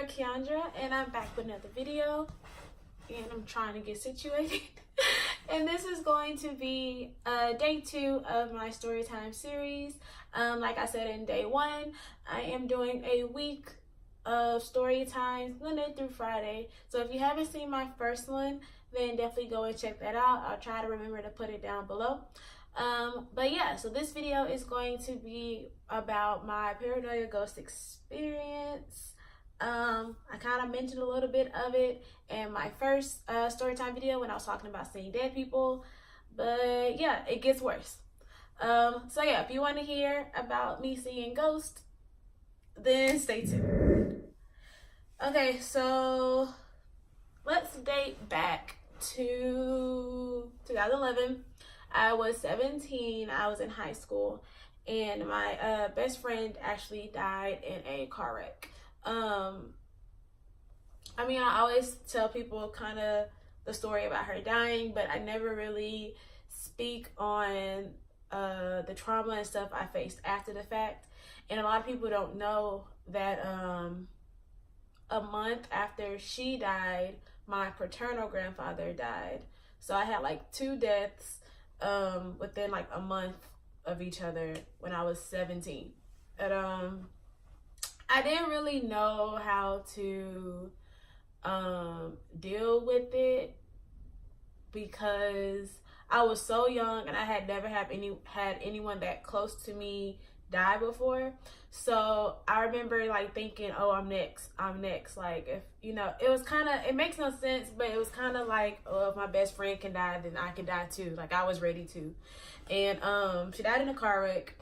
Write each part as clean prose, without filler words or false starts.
Keandra, and I'm back with another video, and I'm trying to get situated. And this is going to be day 2 of my storytime series. Like I said in day 1, I am doing a week of story times Monday through Friday. So if you haven't seen my first one, then definitely go and check that out. I'll try to remember to put it down below. But yeah, so this video is going to be about my paranoia ghost experience. I kind of mentioned a little bit of it in my first storytime video when I was talking about seeing dead people, but yeah, it gets worse. So yeah, if you want to hear about me seeing ghosts, then stay tuned. Okay, so let's date back to 2011. I was 17, I was in high school, and my best friend actually died in a car wreck. I mean, I always tell people kind of the story about her dying, but I never really speak on the trauma and stuff I faced after the fact. And a lot of people don't know that a month after she died, my paternal grandfather died. So I had like 2 deaths within like a month of each other when I was 17. And I didn't really know how to deal with it because I was so young and I had never had anyone that close to me die before. So I remember like thinking, oh, I'm next. Like, if you know, it makes no sense, but it was kind of like, oh, if my best friend can die, then I can die too. Like, I was ready to. And she died in a car wreck,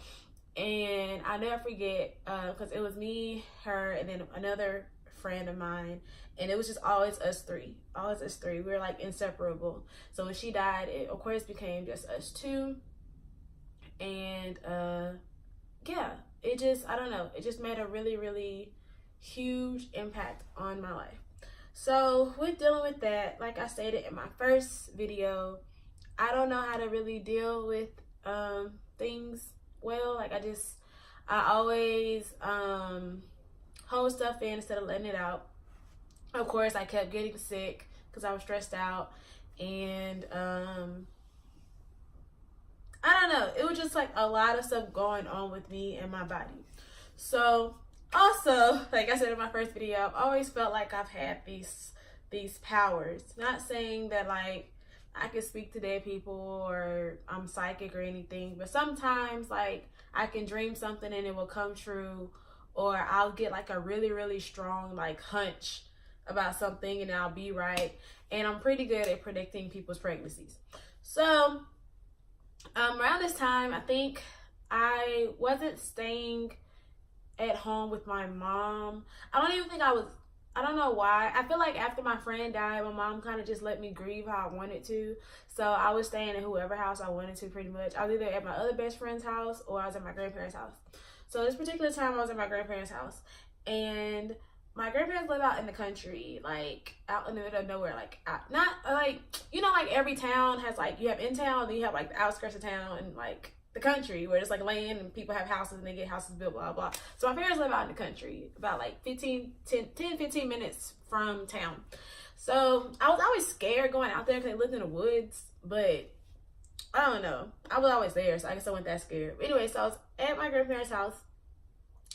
and I'll never forget because it was me, her, and then another friend of mine, and it was just always us three. We were like inseparable. So when she died, it of course became just us two. And yeah, it just, I don't know, it just made a really, really huge impact on my life. So with dealing with that, like I stated in my first video, I don't know how to really deal with things well. Like, I always hold stuff in instead of letting it out. Of course, I kept getting sick because I was stressed out, and I don't know, it was just like a lot of stuff going on with me and my body. So also, like I said in my first video, I've always felt like I've had these powers. Not saying that like I can speak to dead people or I'm psychic or anything, but sometimes like I can dream something and it will come true, or I'll get like a really, really strong like hunch about something and I'll be right. And I'm pretty good at predicting people's pregnancies. So around this time, I think I wasn't staying at home with my mom. I don't know why. I feel like after my friend died, my mom kind of just let me grieve how I wanted to. So I was staying at whoever house I wanted to, pretty much. I was either at my other best friend's house or I was at my grandparents' house. So this particular time I was at my grandparents' house, and my grandparents live out in the country, like out in the middle of nowhere, like out, not like, you know, like every town has like, you have in town, then you have like the outskirts of town and like the country where it's like land and people have houses and they get houses built, blah, blah. So my parents live out in the country, about like 15 minutes from town. So I was always scared going out there because they lived in the woods, but I don't know, I was always there, so I guess I wasn't that scared. But anyway, so I was at my grandparents' house,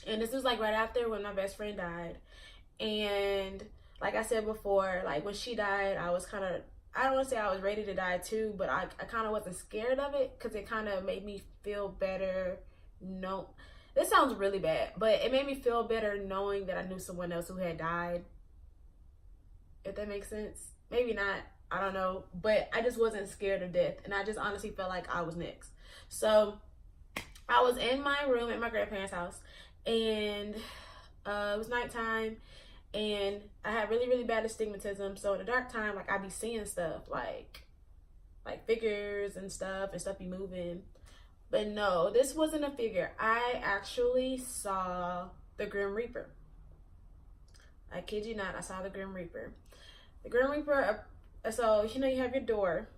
and this was like right after when my best friend died. And like I said before, like when she died, I was kind of, I don't want to say I was ready to die too, but I kind of wasn't scared of it because it kind of made me feel better. No, this sounds really bad, but it made me feel better knowing that I knew someone else who had died. If that makes sense. Maybe not, I don't know, but I just wasn't scared of death, and I just honestly felt like I was next. So I was in my room at my grandparents' house, and it was nighttime, and I had really, really bad astigmatism. So in the dark time, like, I'd be seeing stuff like figures and stuff be moving. But no, this wasn't a figure. I actually saw the Grim Reaper. I kid you not, I saw the Grim Reaper. The Grim Reaper, so you know, you have your door,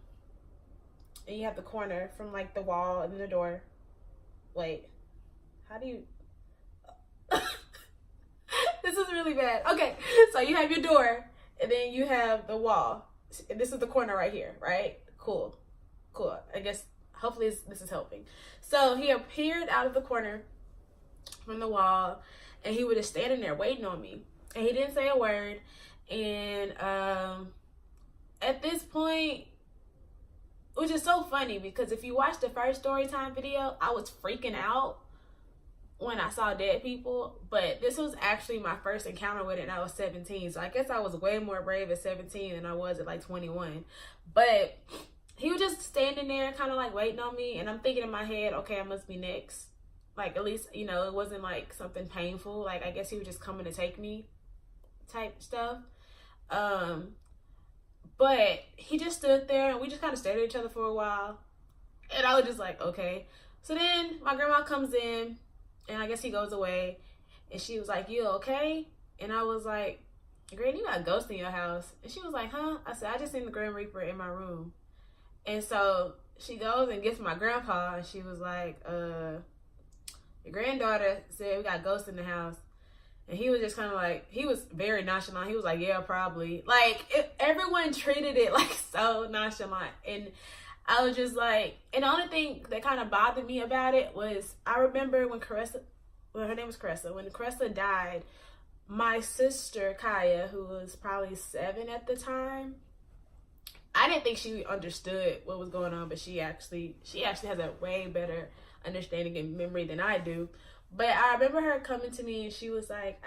and you have the corner from like the wall and then the door. Wait, how do you... This is really bad. Okay, so you have your door, and then you have the wall. And this is the corner right here, right? Cool. I guess, hopefully this is helping. So he appeared out of the corner from the wall, and he was just standing there waiting on me. And he didn't say a word. And at this point, which is so funny, because if you watch the first story time video, I was freaking out when I saw dead people, but this was actually my first encounter with it, and I was 17, so I guess I was way more brave at 17 than I was at like 21. But he was just standing there kind of like waiting on me, and I'm thinking in my head, okay, I must be next. Like, at least, you know, it wasn't like something painful. Like, I guess he was just coming to take me type stuff. But he just stood there, and we just kind of stared at each other for a while, and I was just like, okay. So then my grandma comes in, and I guess he goes away, and she was like, you okay? And I was like, Granny, you got a ghost in your house. And she was like, huh? I said, I just seen the Grim Reaper in my room. And so she goes and gets my grandpa, and she was like, your granddaughter said we got ghosts in the house. And he was just kind of like, he was very nonchalant. He was like, yeah, probably. Like, everyone treated it like so nonchalant. And I was just like, and the only thing that kind of bothered me about it was, I remember when her name was Caressa, when Caressa died, my sister Kaya, who was probably 7 at the time, I didn't think she understood what was going on, but she actually has a way better understanding and memory than I do. But I remember her coming to me, and she was like,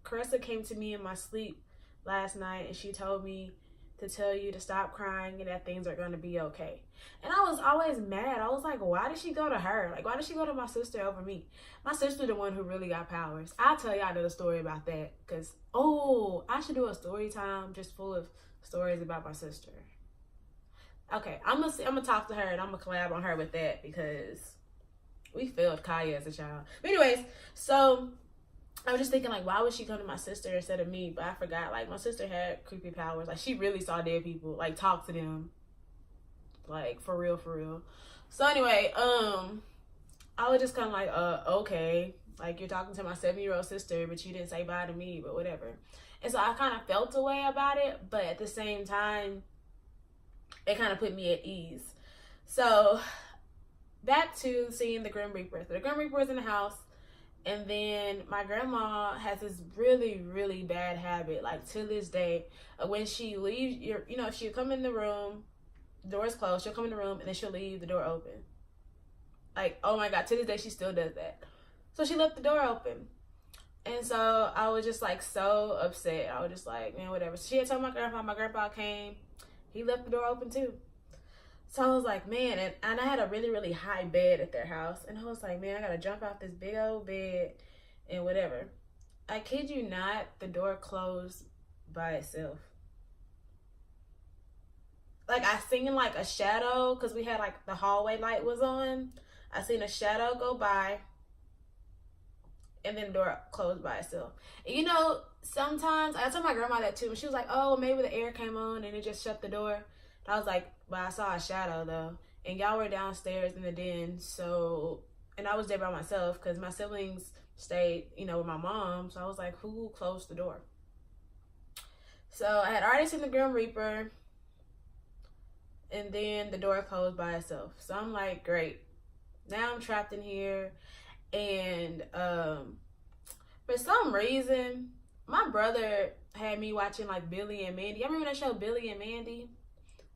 Caressa came to me in my sleep last night, and she told me to tell you to stop crying and that things are going to be okay. And I was always mad. I was like, why did she go to her? Like, why did she go to my sister over me? My sister the one who really got powers. I'll tell y'all another story about that, because, oh, I should do a story time just full of stories about my sister. Okay, I'm gonna talk to her, and I'm gonna collab on her with that, because we failed Kaya as a child. But anyways, so I was just thinking, like, why would she come to my sister instead of me? But I forgot, like, my sister had creepy powers. Like, she really saw dead people, like, talk to them. Like, for real. So anyway, I was just kind of like, okay. Like, you're talking to my 7-year-old sister, but you didn't say bye to me, but whatever. And so I kind of felt a way about it, but at the same time, it kind of put me at ease. So back to seeing the Grim Reaper. So the Grim Reaper was in the house, and then my grandma has this really, really bad habit, like to this day, when she leaves, she'll come in the room, the door is closed, she'll come in the room, and then she'll leave the door open. Like, oh my God, to this day, she still does that. So she left the door open. And so I was just like so upset. I was just like, man, whatever. So she had told my grandpa came, he left the door open too. So I was like, man, and I had a really, really high bed at their house. And I was like, man, I gotta jump off this big old bed and whatever. I kid you not, the door closed by itself. Like, I seen like a shadow, because we had like the hallway light was on. I seen a shadow go by, and then the door closed by itself. And you know, sometimes, I told my grandma that too, and she was like, oh, maybe the air came on and it just shut the door. I was like, but I saw a shadow though, and y'all were downstairs in the den, so, and I was there by myself because my siblings stayed, with my mom, so I was like, who closed the door? So I had already seen the Grim Reaper, and then the door closed by itself. So I'm like, great, now I'm trapped in here. And for some reason, my brother had me watching like Billy and Mandy. I remember that show, Billy and Mandy?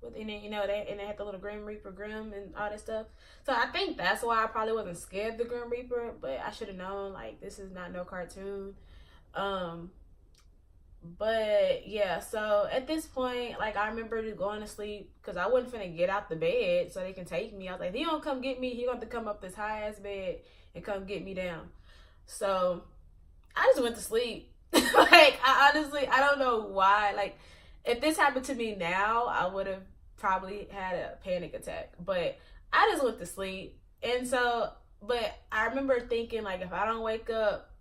And then, they had the little Grim Reaper Grim and all that stuff. So I think that's why I probably wasn't scared of the Grim Reaper, but I should have known, like, this is not no cartoon. But yeah, so at this point, like, I remember just going to sleep because I wasn't finna get out the bed so they can take me. I was like, if he don't come get me, he gonna have to come up this high ass bed and come get me down. So I just went to sleep. Like, I don't know why. Like, if this happened to me now, I would have probably had a panic attack, but I just went to sleep. And so, but I remember thinking, like, if I don't wake up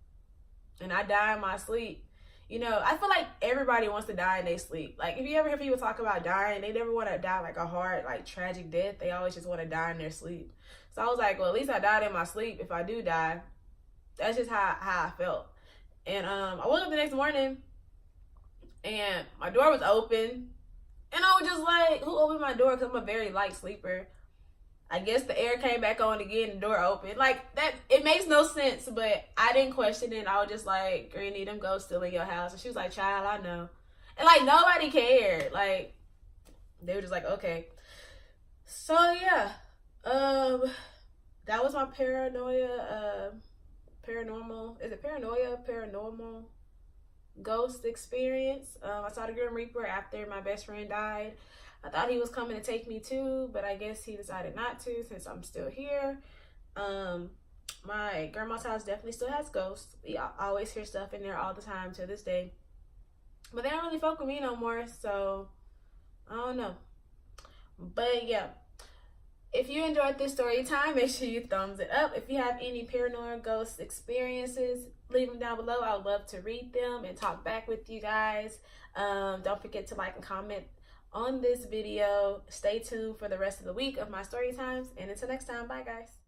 and I die in my sleep, I feel like everybody wants to die in their sleep. Like, if you ever hear people talk about dying, they never want to die like a hard, like, tragic death. They always just want to die in their sleep. So I was like, well, at least I died in my sleep. If I do die, that's just how I felt. And I woke up the next morning and my door was open. And I was just like, who opened my door? Because I'm a very light sleeper. I guess the air came back on again and the door opened. Like, that, it makes no sense, but I didn't question it. I was just like, Granny, them ghosts still in your house. And she was like, child, I know. And like, nobody cared. Like, they were just like, okay. So yeah, that was my paranormal, is it paranormal ghost experience. I saw the Grim Reaper after my best friend died. I thought he was coming to take me too, but I guess he decided not to since I'm still here. My grandma's house definitely still has ghosts. I always hear stuff in there all the time to this day. But they don't really fuck with me no more, so I don't know. But yeah, if you enjoyed this story time, make sure you thumbs it up. If you have any paranormal ghost experiences, leave them down below. I would love to read them and talk back with you guys. Don't forget to like and comment on this video. Stay tuned for the rest of the week of my story times. And until next time, bye guys.